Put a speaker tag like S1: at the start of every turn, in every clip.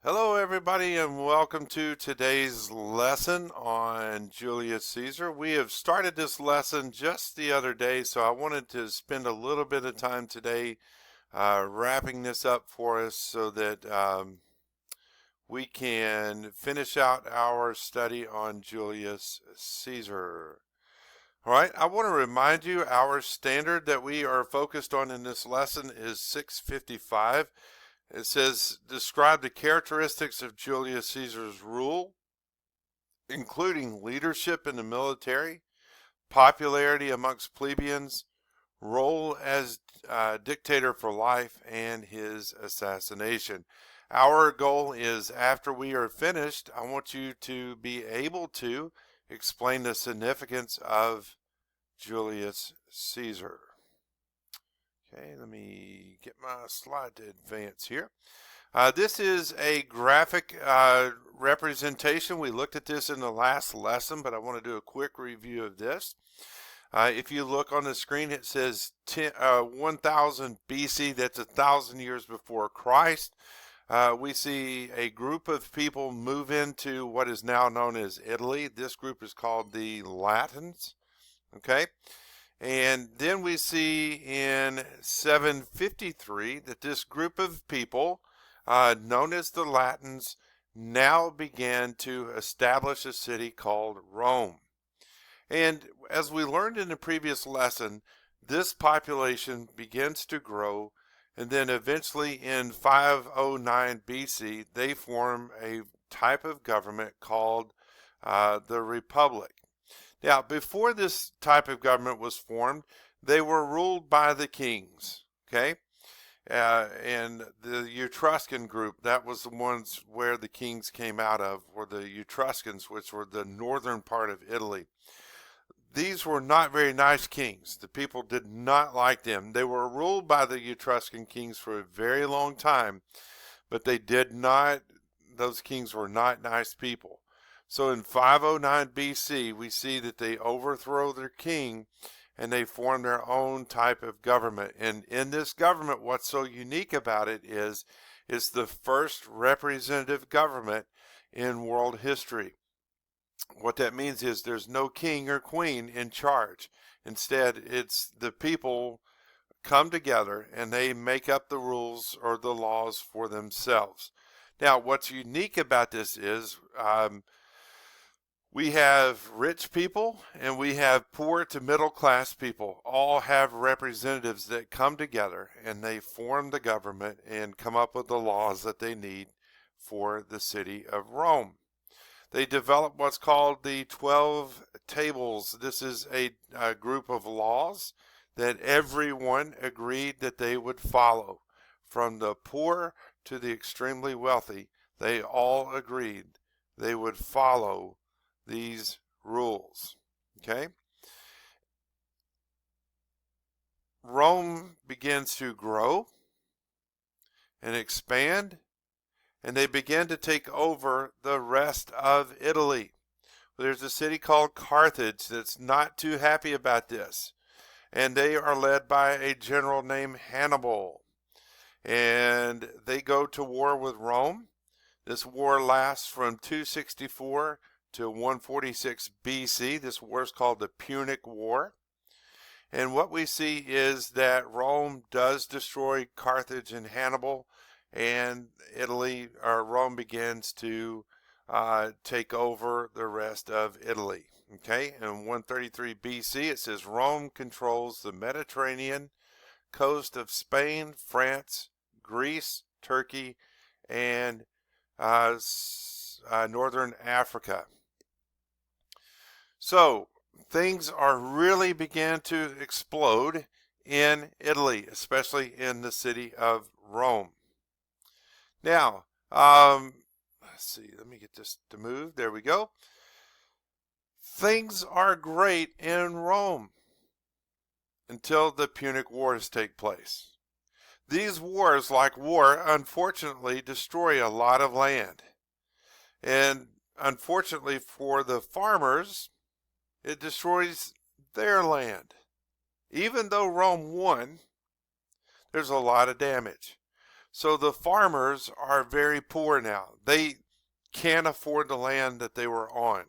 S1: Hello, everybody, and welcome to today's lesson on Julius Caesar. We have started this lesson just the other day, so I wanted to spend a little bit of time today wrapping this up for us so that we can finish out our study on Julius Caesar. All right, I want to remind you our standard that we are focused on in this lesson is 655. It says, describe the characteristics of Julius Caesar's rule, including leadership in the military, popularity amongst plebeians, role as dictator for life, and his assassination. Our goal is after we are finished, I want you to be able to explain the significance of Julius Caesar. Okay, let me get my slide to advance here. This is a graphic representation. We looked at this in the last lesson, but I want to do a quick review of this. If you look on the screen, it says 1000 BC. That's 1,000 years before Christ. We see a group of people move into what is now known as Italy. This group is called the Latins. Okay. And then we see in 753 that this group of people, known as the Latins, now began to establish a city called Rome. And as we learned in the previous lesson, this population begins to grow, and then eventually in 509 BC, they form a type of government called the Republic. Now, before this type of government was formed, they were ruled by the kings, okay? And the Etruscan group, that was the ones where the kings came out of, were the Etruscans, which were the northern part of Italy. These were not very nice kings. The people did not like them. They were ruled by the Etruscan kings for a very long time, but those kings were not nice people. So in 509 BC, we see that they overthrow their king and they form their own type of government. And in this government, what's so unique about it is it's the first representative government in world history. What that means is there's no king or queen in charge. Instead, it's the people come together and they make up the rules or the laws for themselves. Now, what's unique about this is we have rich people and we have poor to middle class people. All have representatives that come together and they form the government and come up with the laws that they need for the city of Rome. They develop what's called the 12 tables. This is a group of laws that everyone agreed that they would follow. From the poor to the extremely wealthy, they all agreed they would follow these rules. Okay? Rome begins to grow and expand, and they begin to take over the rest of Italy. There's a city called Carthage that's not too happy about this, and they are led by a general named Hannibal, and they go to war with Rome. This war lasts from 264 to 146 BC. This war is called the Punic War. And what we see is that Rome does destroy Carthage and Hannibal, and Rome begins to take over the rest of Italy. Okay, in 133 BC, it says Rome controls the Mediterranean coast of Spain, France, Greece, Turkey, and northern Africa. So things are really began to explode in Italy, especially in the city of Rome. Now, let's see, let me get this to move. There we go. Things are great in Rome until the Punic Wars take place. These wars, like war, unfortunately destroy a lot of land. And unfortunately for the farmers, it destroys their land. Even though Rome won, there's a lot of damage. So the farmers are very poor now. They can't afford the land that they were on.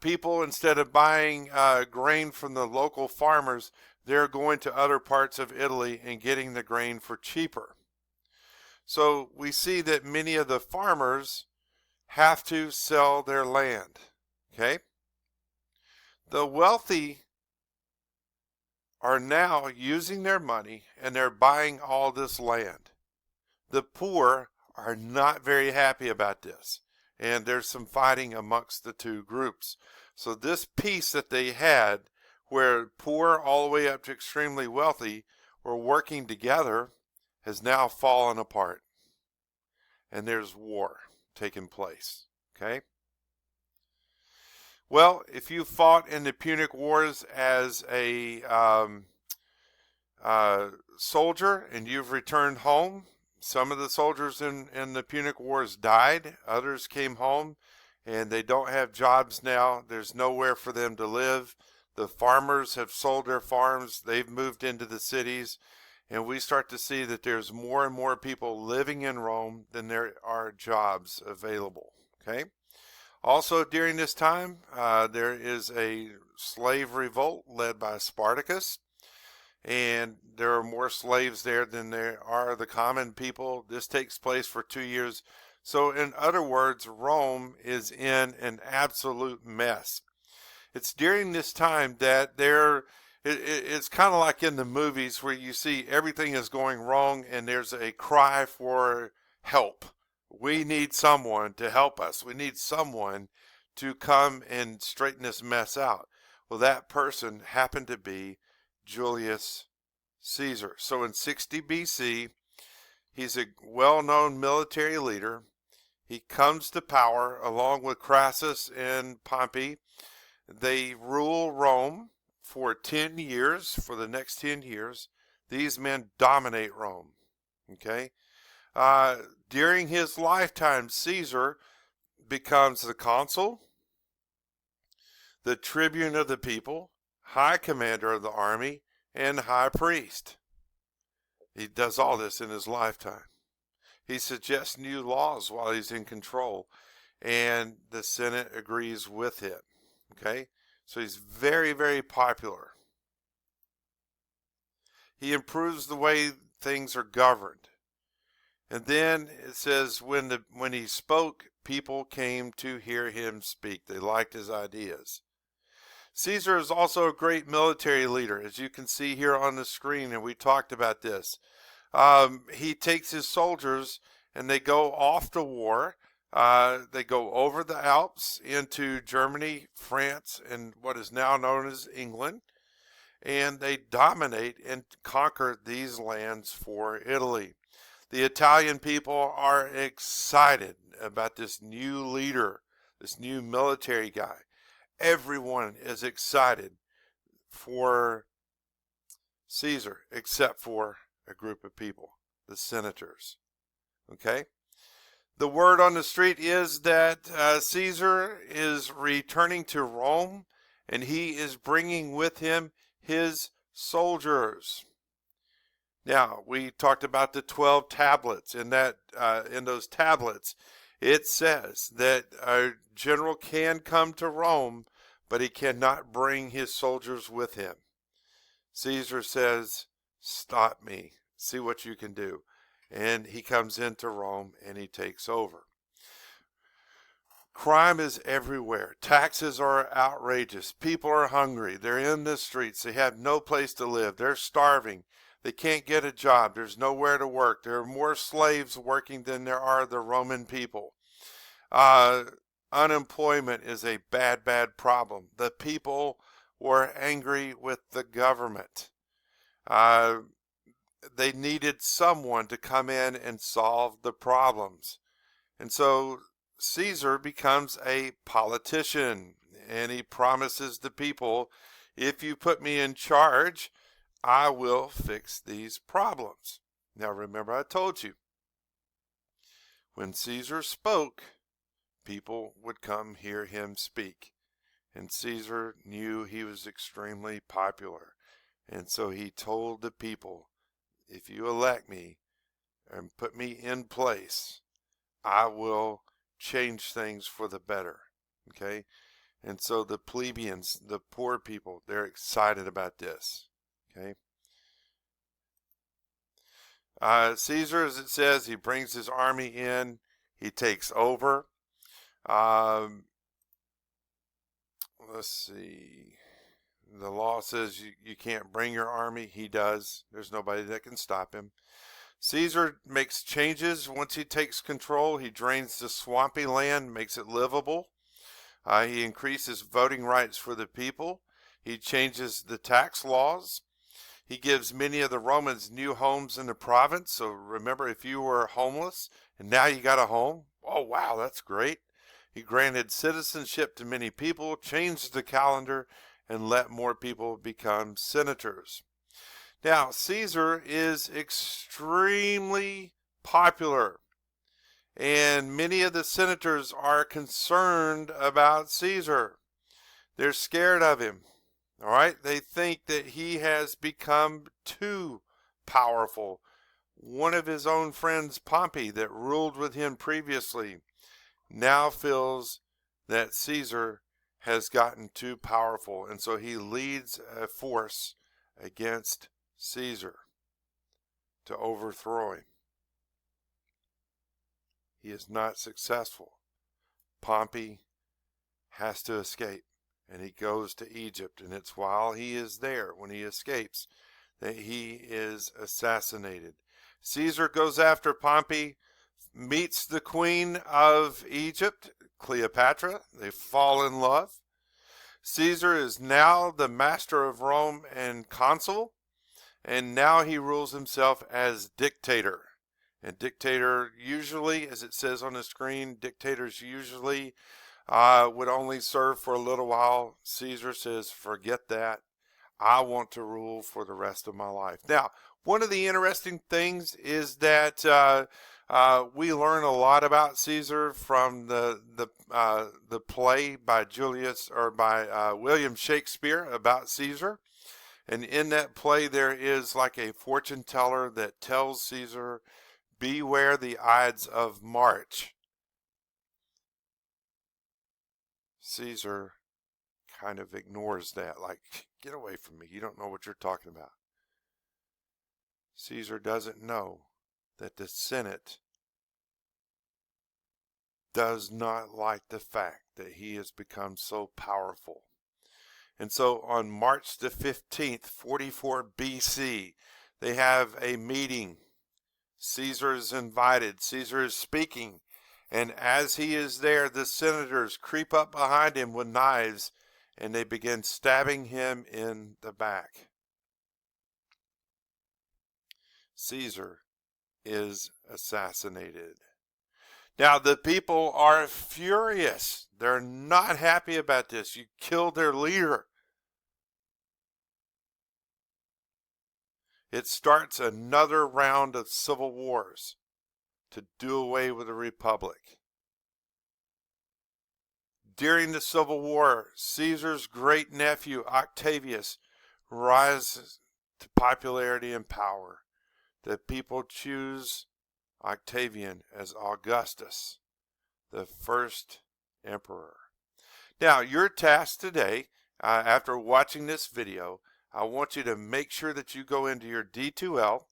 S1: People, instead of buying grain from the local farmers, they're going to other parts of Italy and getting the grain for cheaper. So we see that many of the farmers have to sell their land. Okay? The wealthy are now using their money and they're buying all this land. The poor are not very happy about this, and there's some fighting amongst the two groups. So this peace that they had, where poor all the way up to extremely wealthy were working together, has now fallen apart, and there's war taking place. Okay? Well, if you fought in the Punic Wars as a soldier and you've returned home, some of the soldiers in the Punic Wars died. Others came home and they don't have jobs now. There's nowhere for them to live. The farmers have sold their farms. They've moved into the cities. And we start to see that there's more and more people living in Rome than there are jobs available. Okay? Also, during this time, there is a slave revolt led by Spartacus, and there are more slaves there than there are the common people. This takes place for 2 years. So, in other words, Rome is in an absolute mess. It's during this time that it's kind of like in the movies where you see everything is going wrong and there's a cry for help. We need someone to help us. We need someone to come and straighten this mess out. Well, that person happened to be Julius Caesar. So in 60 BC, he's a well-known military leader. He comes to power along with Crassus and Pompey. They rule Rome for 10 years, for the next 10 years. These men dominate Rome. Okay? During his lifetime, Caesar becomes the consul, the tribune of the people, high commander of the army, and high priest. He does all this in his lifetime. He suggests new laws while he's in control, and the Senate agrees with him. Okay? So he's very, very popular. He improves the way things are governed. And then it says when he spoke, people came to hear him speak. They liked his ideas. Caesar is also a great military leader, as you can see here on the screen, and we talked about this. He takes his soldiers and they go off to war. They go over the Alps into Germany, France, and what is now known as England, and they dominate and conquer these lands for Italy. The Italian people are excited about this new leader, this new military guy. Everyone is excited for Caesar except for a group of people, the senators. Okay? The word on the street is that Caesar is returning to Rome and he is bringing with him his soldiers. Now, we talked about the 12 tablets. In those tablets, it says that a general can come to Rome, but he cannot bring his soldiers with him. Caesar says, "Stop me. See what you can do." And he comes into Rome and he takes over. Crime is everywhere. Taxes are outrageous. People are hungry. They're in the streets. They have no place to live. They're starving. They can't get a job. There's nowhere to work. There are more slaves working than there are the Roman people. Unemployment is a bad, bad problem. The people were angry with the government. They needed someone to come in and solve the problems. And so Caesar becomes a politician, and he promises the people, if you put me in charge, I will fix these problems. Now remember, I told you, when Caesar spoke, people would come hear him speak. And Caesar knew he was extremely popular. And so he told the people, if you elect me, and put me in place, I will change things for the better. Okay? And so the plebeians, the poor people, they're excited about this. Okay? Caesar, as it says, he brings his army in, he takes over. Um, let's see. The law says you can't bring your army. He does. There's nobody that can stop him. Caesar makes changes once he takes control. He drains the swampy land, makes it livable. He increases voting rights for the people. He changes the tax laws. He gives many of the Romans new homes in the province. So remember, if you were homeless and now you got a home, oh wow, that's great. He granted citizenship to many people, changed the calendar, and let more people become senators. Now, Caesar is extremely popular, and many of the senators are concerned about Caesar. They're scared of him. All right, they think that he has become too powerful. One of his own friends, Pompey, that ruled with him previously, now feels that Caesar has gotten too powerful, and so he leads a force against Caesar to overthrow him. He is not successful. Pompey has to escape, and he goes to Egypt, and it's while he is there, when he escapes, that he is assassinated. Caesar goes after Pompey, meets the queen of Egypt, Cleopatra. They fall in love. Caesar is now the master of Rome and consul, and now he rules himself as dictator. And dictator usually, as it says on the screen, dictators usually would only serve for a little while. Caesar says, forget that. I want to rule for the rest of my life. Now, one of the interesting things is that we learn a lot about Caesar from the play by Julius or by William Shakespeare about Caesar. And in that play, there is like a fortune teller that tells Caesar, beware the Ides of March. Caesar kind of ignores that, like, get away from me. You don't know what you're talking about. Caesar doesn't know that the Senate does not like the fact that he has become so powerful. And so on March the 15th, 44 BC, they have a meeting. Caesar is invited. Caesar is speaking. And as he is there, the senators creep up behind him with knives, and they begin stabbing him in the back. Caesar is assassinated. Now, the people are furious. They're not happy about this. You killed their leader. It starts another round of civil wars to do away with the republic. During the Civil War, Caesar's great nephew Octavius rises to popularity and power. The people choose Octavian as Augustus, the first emperor. Now, your task today, after watching this video, I want you to make sure that you go into your D2L.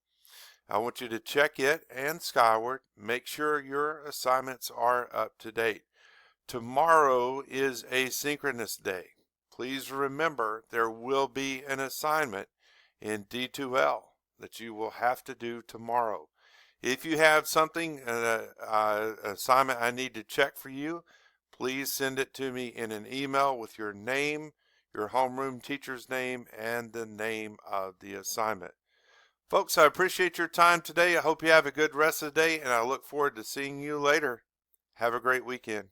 S1: I want you to check it and Skyward. Make sure your assignments are up to date. Tomorrow is asynchronous day. Please remember there will be an assignment in D2L that you will have to do tomorrow. If you have something, an assignment I need to check for you, please send it to me in an email with your name, your homeroom teacher's name, and the name of the assignment. Folks, I appreciate your time today. I hope you have a good rest of the day, and I look forward to seeing you later. Have a great weekend.